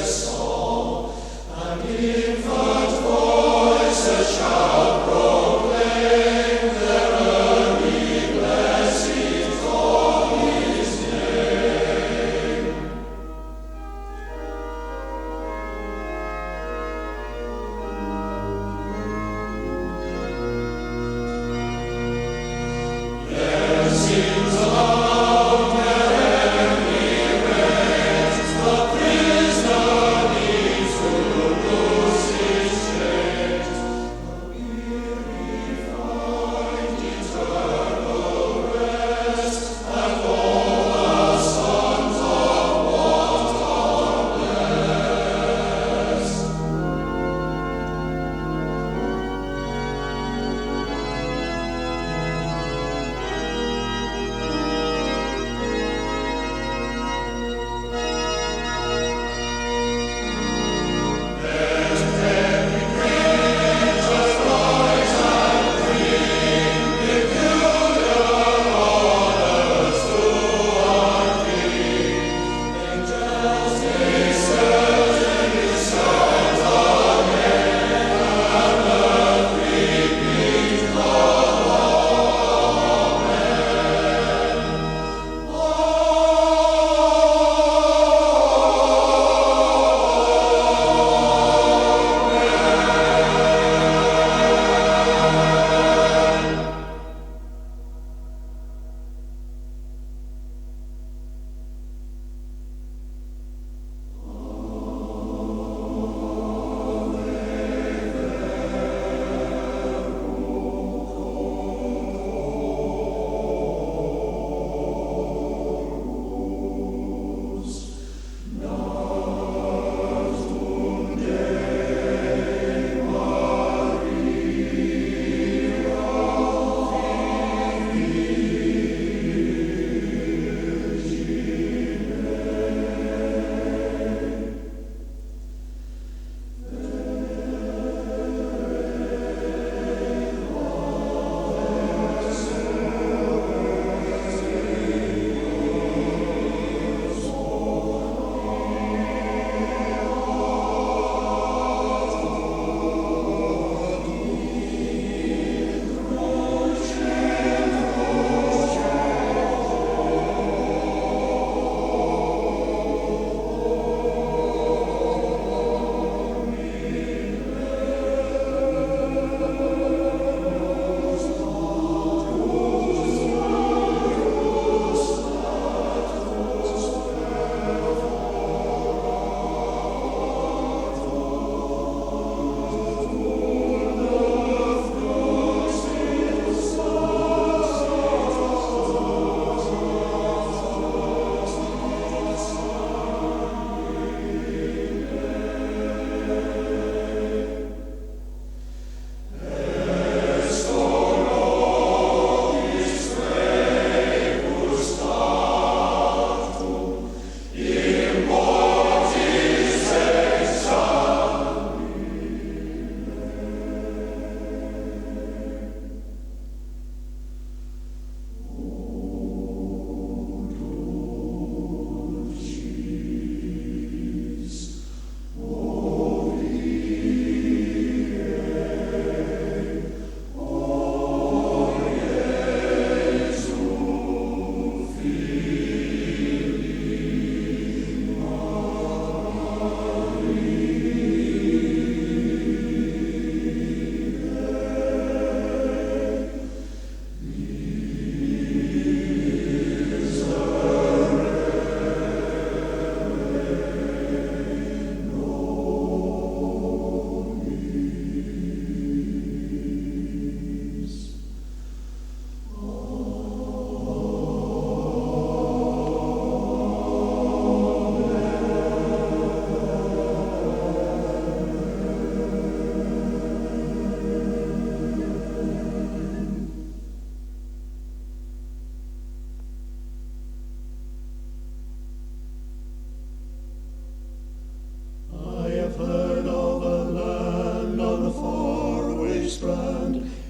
Song.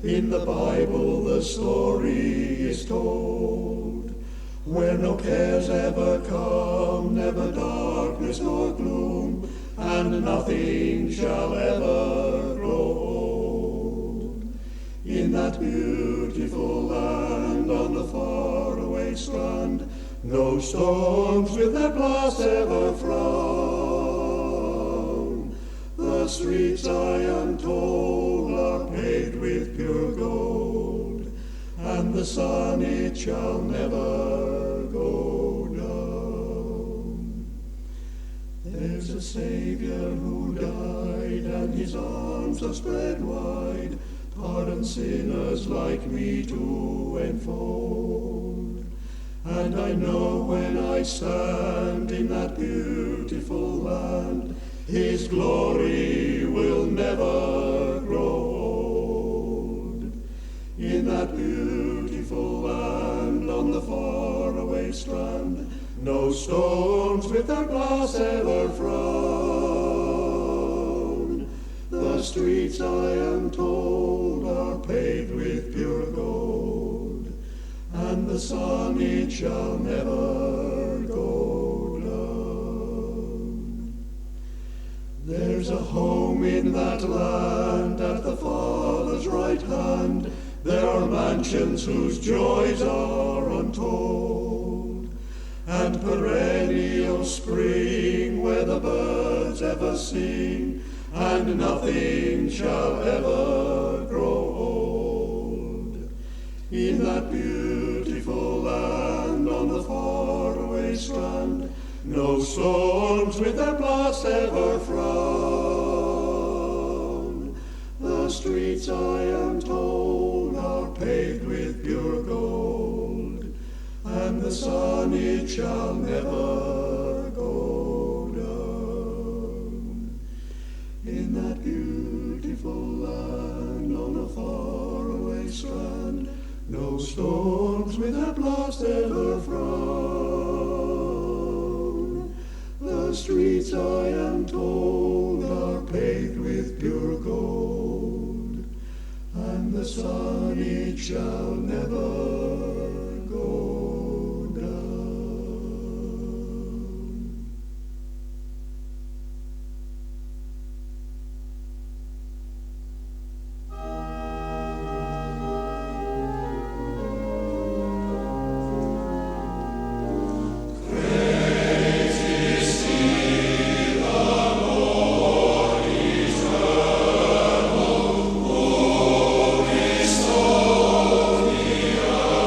In the Bible the story is told, where no cares ever come, never darkness nor gloom, and nothing shall ever grow old. In that beautiful land on the faraway strand, no storms with their blasts ever frown. The streets, I am told, are paved with pure gold, and the sun it shall never go down. There's a Savior who died, and his arms are spread wide, pardon sinners like me to enfold. And I know when I stand in that beautiful land, his glory will never grow old. In that beautiful land on the faraway strand, no storms with their blasts ever frown. The streets, I am told, are paved with pure gold, and the sun it shall never go down. There's a home in that land at the Father's right hand. There are mansions whose joys are untold, and perennial spring where the birds ever sing, and nothing shall ever grow old. In that beautiful land on the faraway strand, no storms with their blasts ever frown. The streets, I am told, are paved with pure gold, and the sun it shall never go down. In that beautiful land on a faraway strand, no storms with their blast ever frown. The streets, I am told, are paved with pure gold, and the sun it shall never go down. Eternal, who is so near.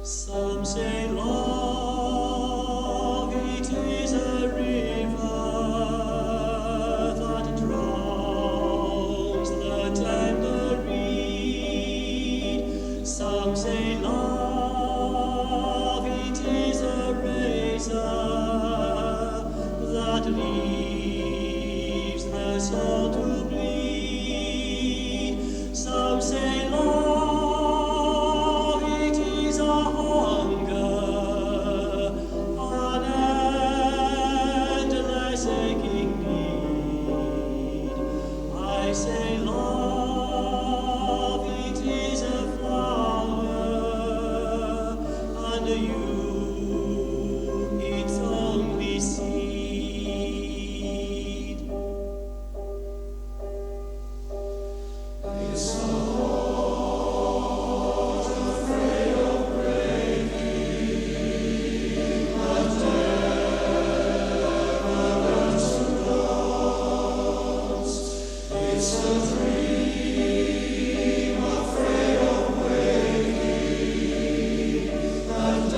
Some say love, it is a river that drowns the tender reed. Some say love, it is a razor that leaves the soul to bleed. Some say love, it is a hunger, an endless aching need. I say love, it is a flower, and you, its only seed. Is the heart afraid of breaking, and never learns to dance? It's the dream afraid of waking, and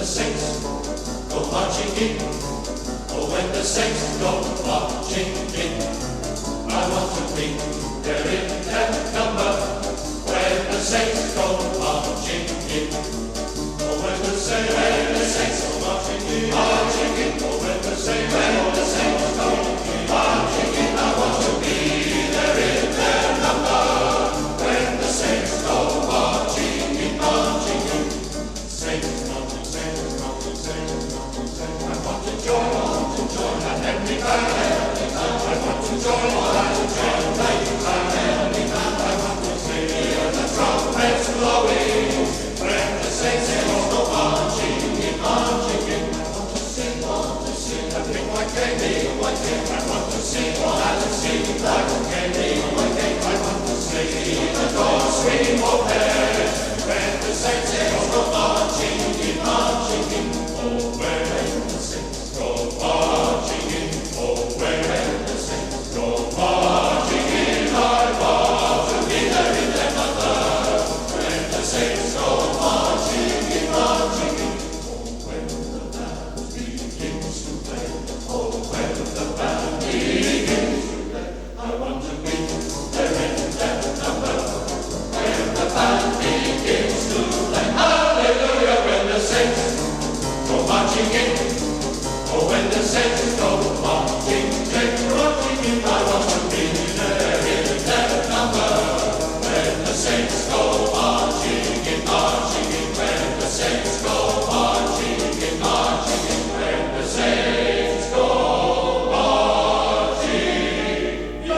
the saints go marching in, oh, when the saints go marching in, I want to be there in that number, when the saints go marching in, oh, when the saints go marching in, oh, when the saints go marching in, I want to be there in their number, when the saints go marching in, saints marching, saints marching, saints marching, saints. I want to join that heavenly band. I want to join that mighty band. I want to hear the trumpets blowing when the saints go marching in, marching in. I want to sing. saints go marching in, I want to be there in their number. When the saints go marching in, when the saints go marching in, when the saints go marching in.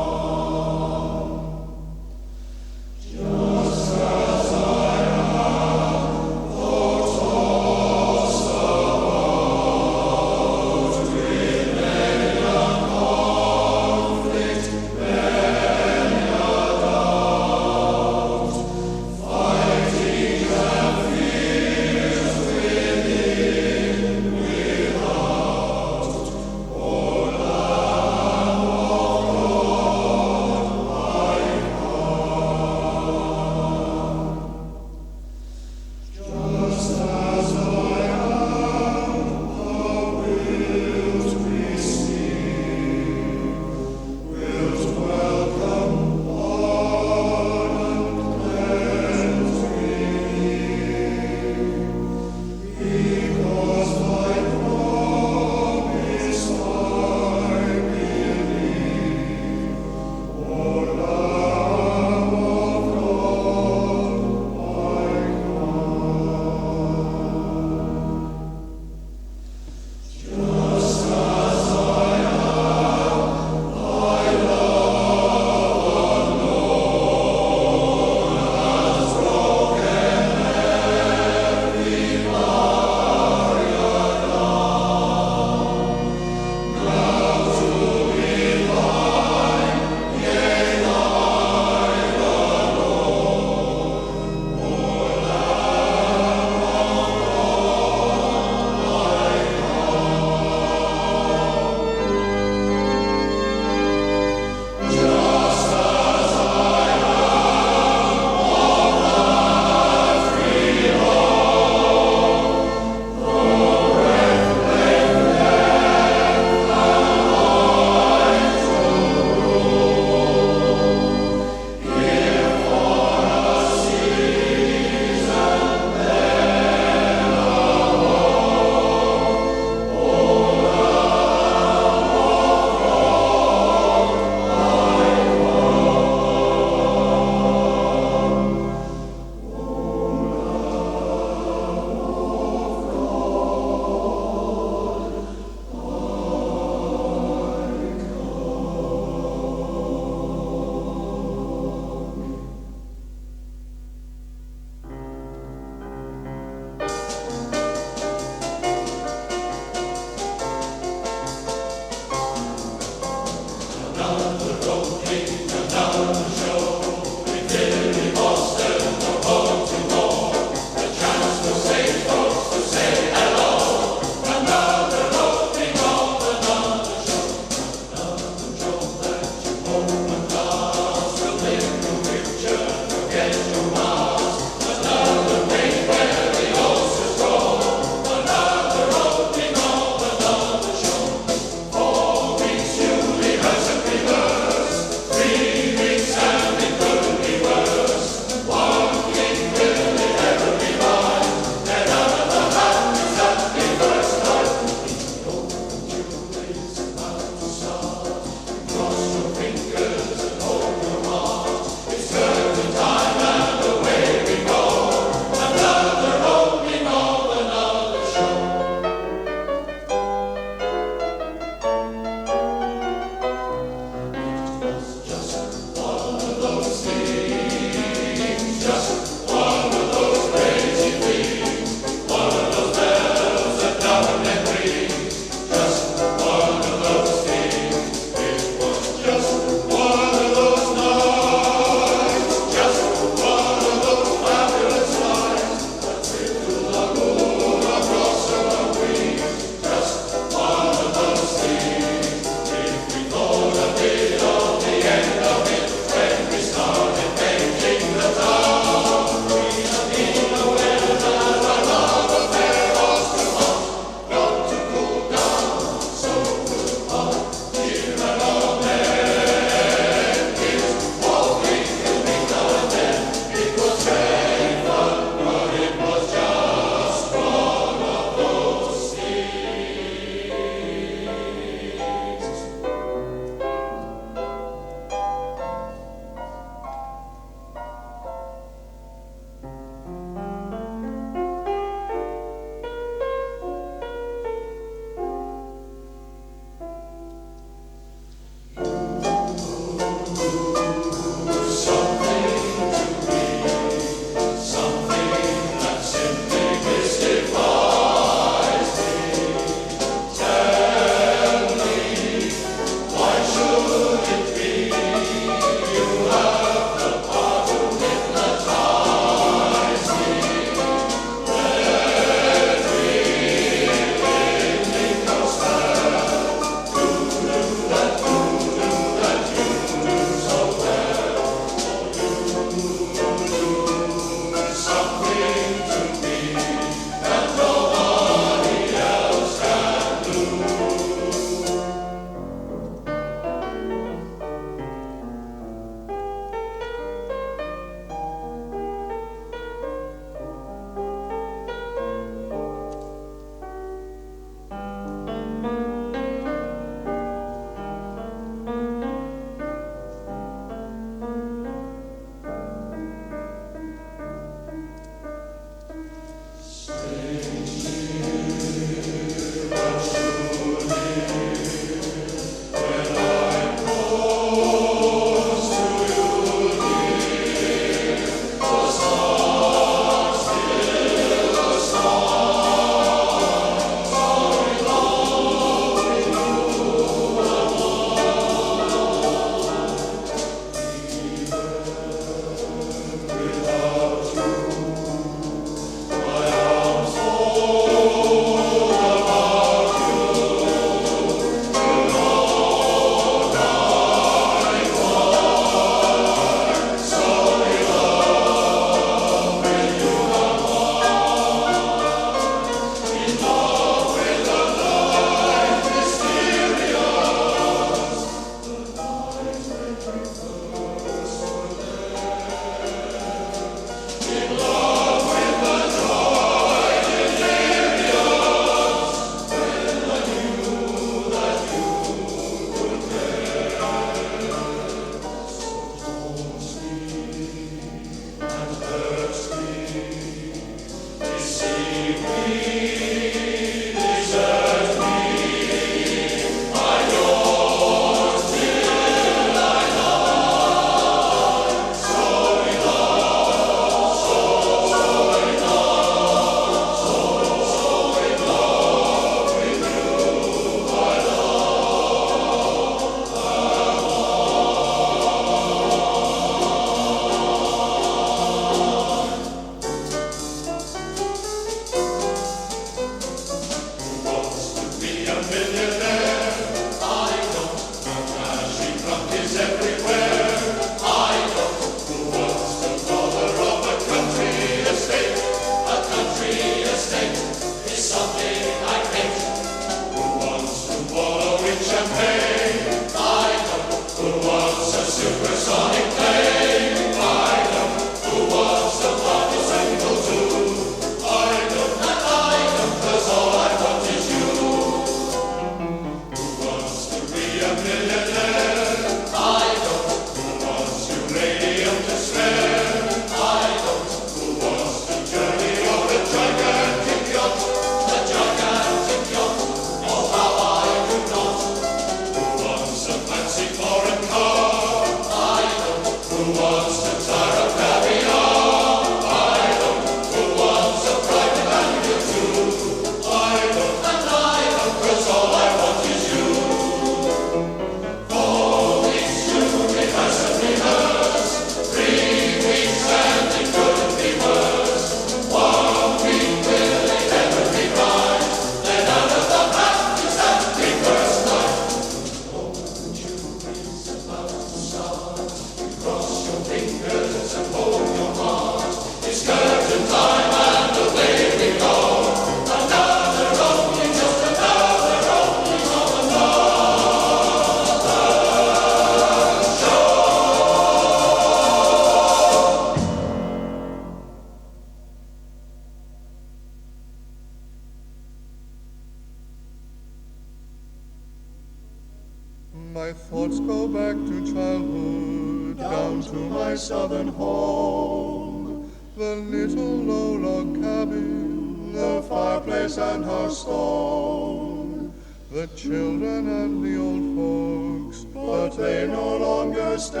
My thoughts go back to childhood, down to my southern home. The little low log cabin, the fireplace and hearthstone. The children and the old folks, but they no longer stay.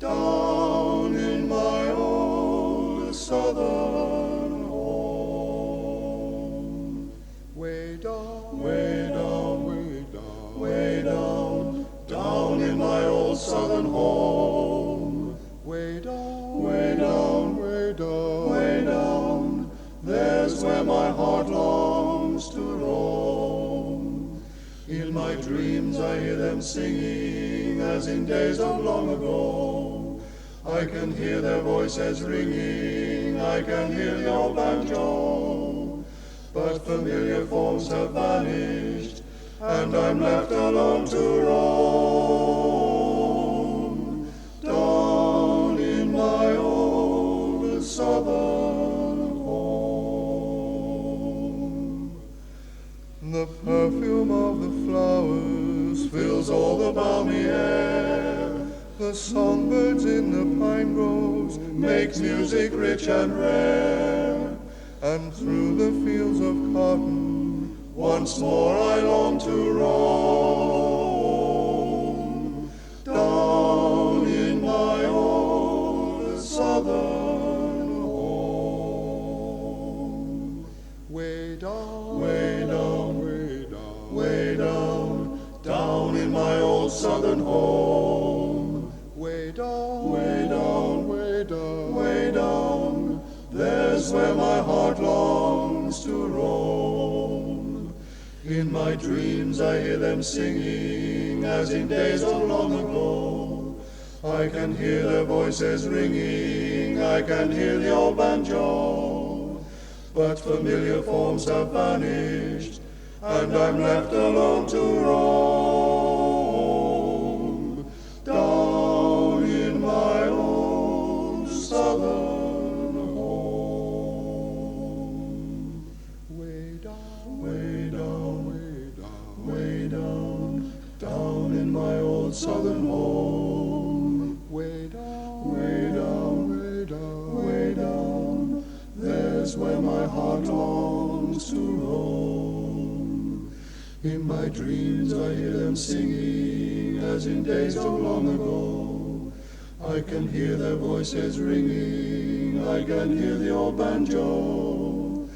Down in my old southern home. Way down, way down, way down, way down, down in my old southern home. Way down, way down, way down, way down, there's where my heart longs to roam. In my dreams I hear them singing as in days of long ago. I can hear their voices ringing, I can hear the old banjo. But familiar forms have vanished, and I'm left alone to roam. Down in my old southern home. The perfume of the flowers fills all the balmy air. The songbirds in the pine groves make music rich and rare. And through the fields of cotton, once more I long to roam. Down in my old southern home. Way down, way down, way down, way down, down in my old southern home. Way down, way down, way down, way down, there's where my heart longs to roam. In my dreams I hear them singing as in days of long ago. I can hear their voices ringing, I can hear the old banjo. But familiar forms have vanished, and I'm left alone to roam. Down in my old southern home. Way down, way down, way down, way down, down in my old southern home. Way down, way down, way down, way down, there's where my heart longs to roam. In my dreams I hear them singing as in days of long ago. I can hear their voices ringing, I can hear the old banjo.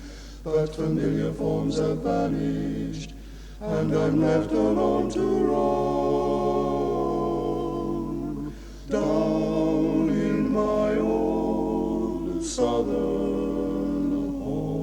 But familiar forms have vanished, and I'm left alone to roam. Down in my old southern home.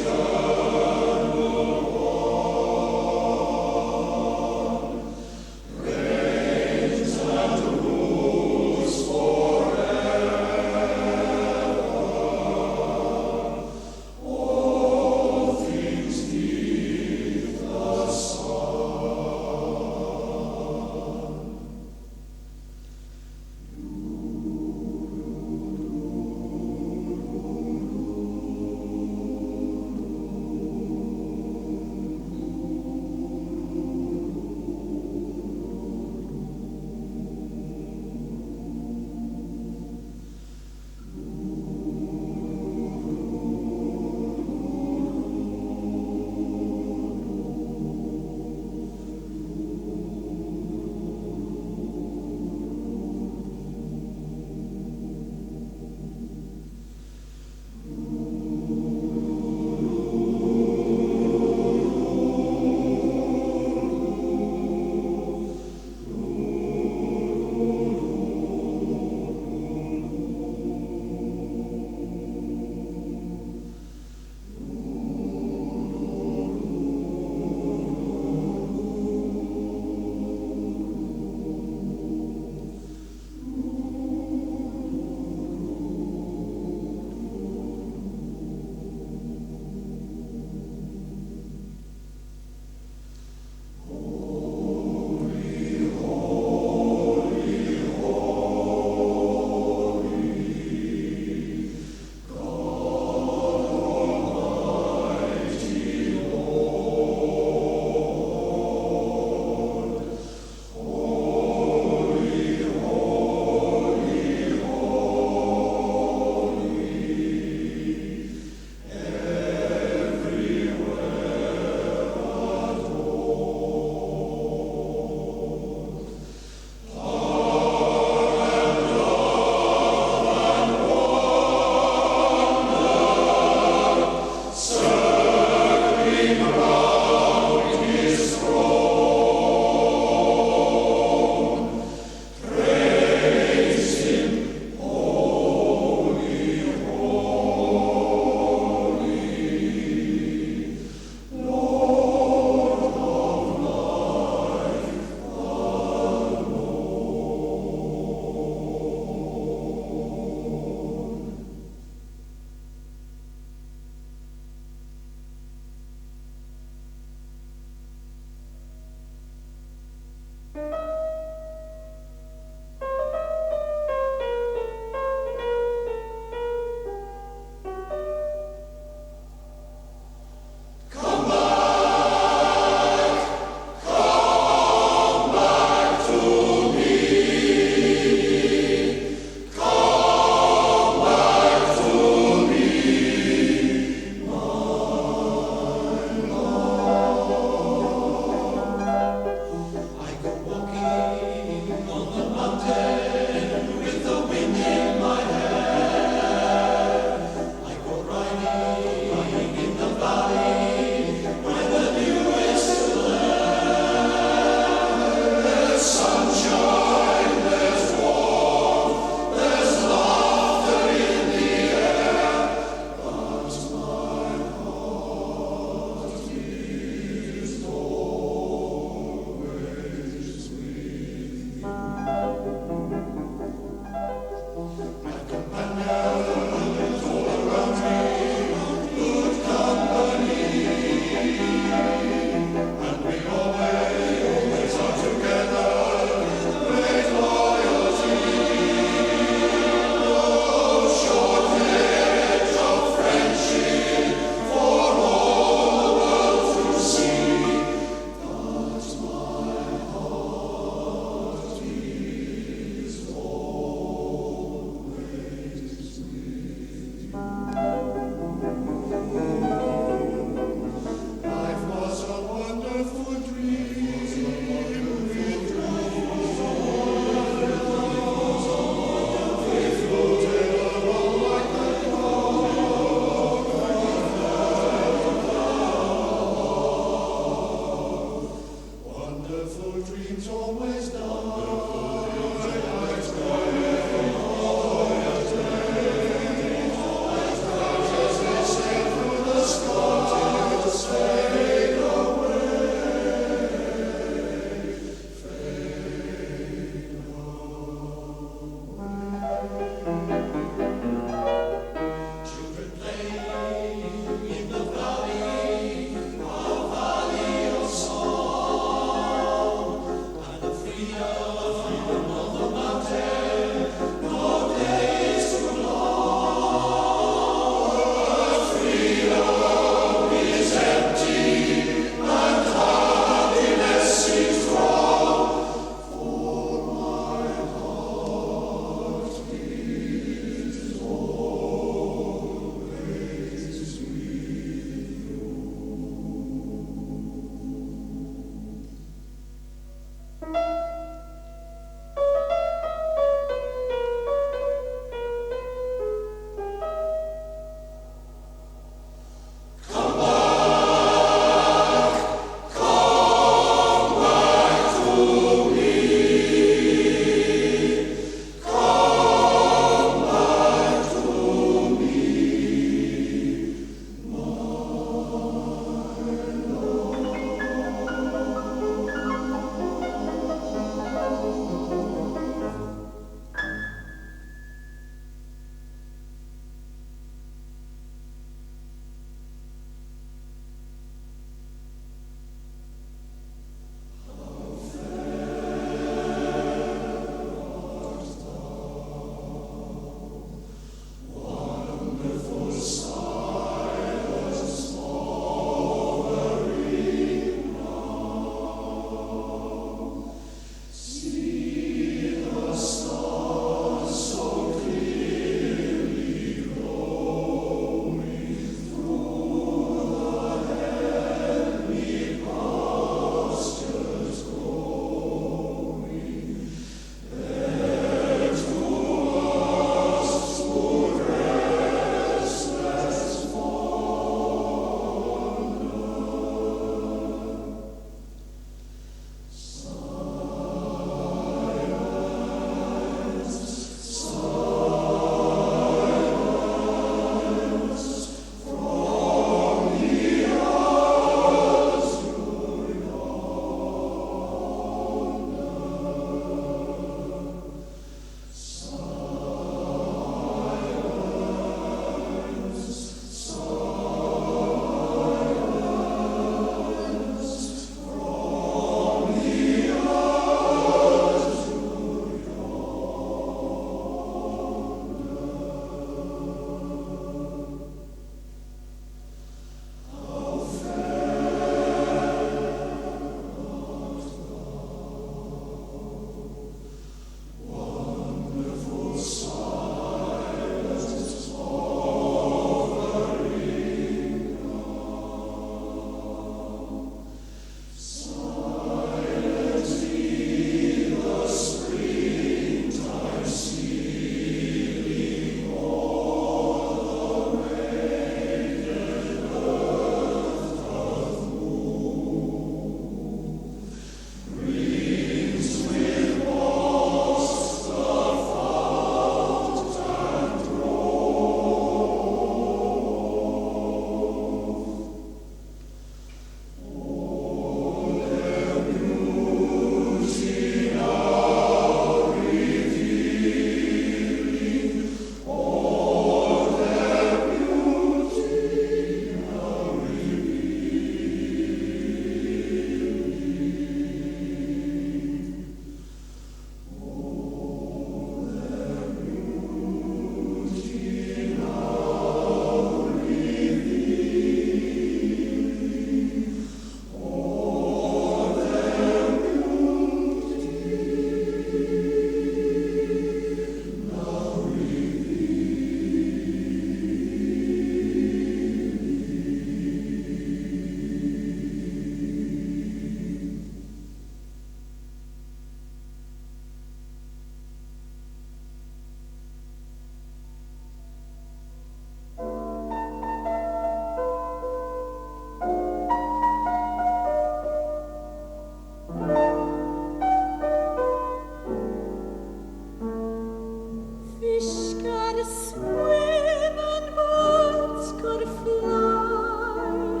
gotta swim and birds gotta fly.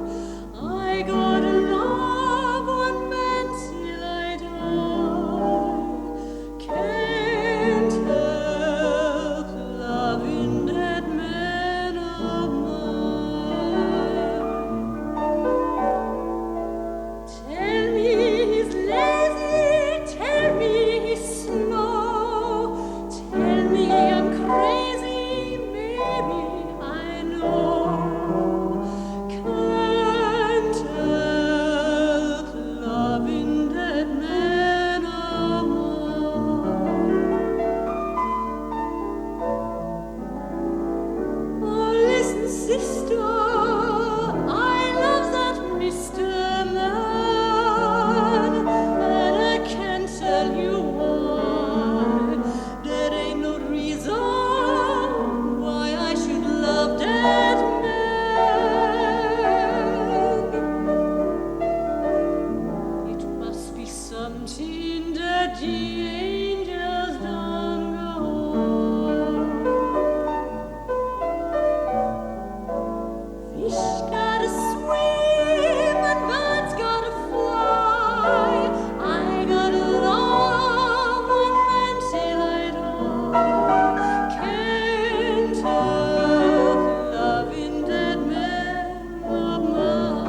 I gotta love one man till I die. Can't help loving that man of mine. Tell me he's lazy, tell me he's slow, tell me I'm crazy, maybe I know. Can't help loving that man of mine. Oh, listen, sister, I love that Mr. Man, and I can't tell you why. There ain't no reason why I should love that man. It must be something that the angels don't go. Fish gotta swim and birds gotta fly. I gotta love one man till I die. Can't help loving that man of mine.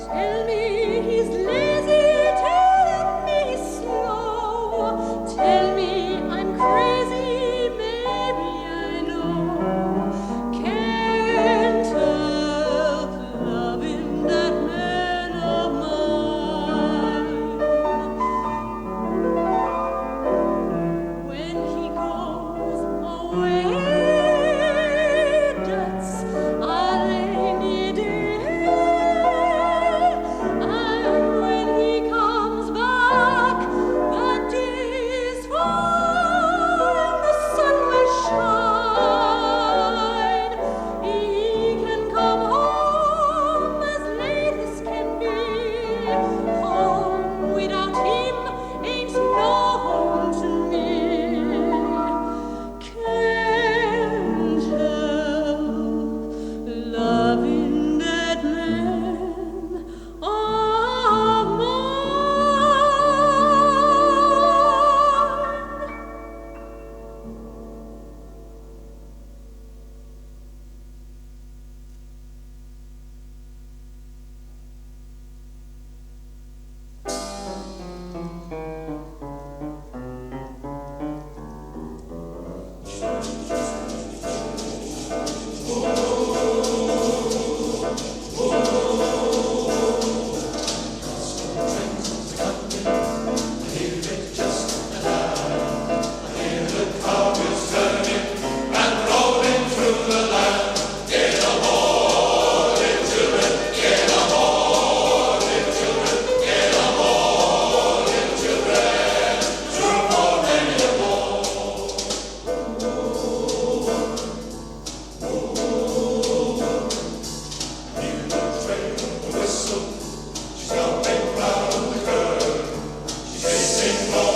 Tell me he's lazy, tell me he's slow, tell me I'm crazy, maybe I know. Can't help loving that man of mine. When he goes away, that's a rainy day. And when he comes back, the day is fine, the sun will shine. He can come home as late as can be. Home without him ain't no home to me. Can't help loving that man of mine. Whistle, she's coming round the curve. She's chasing more.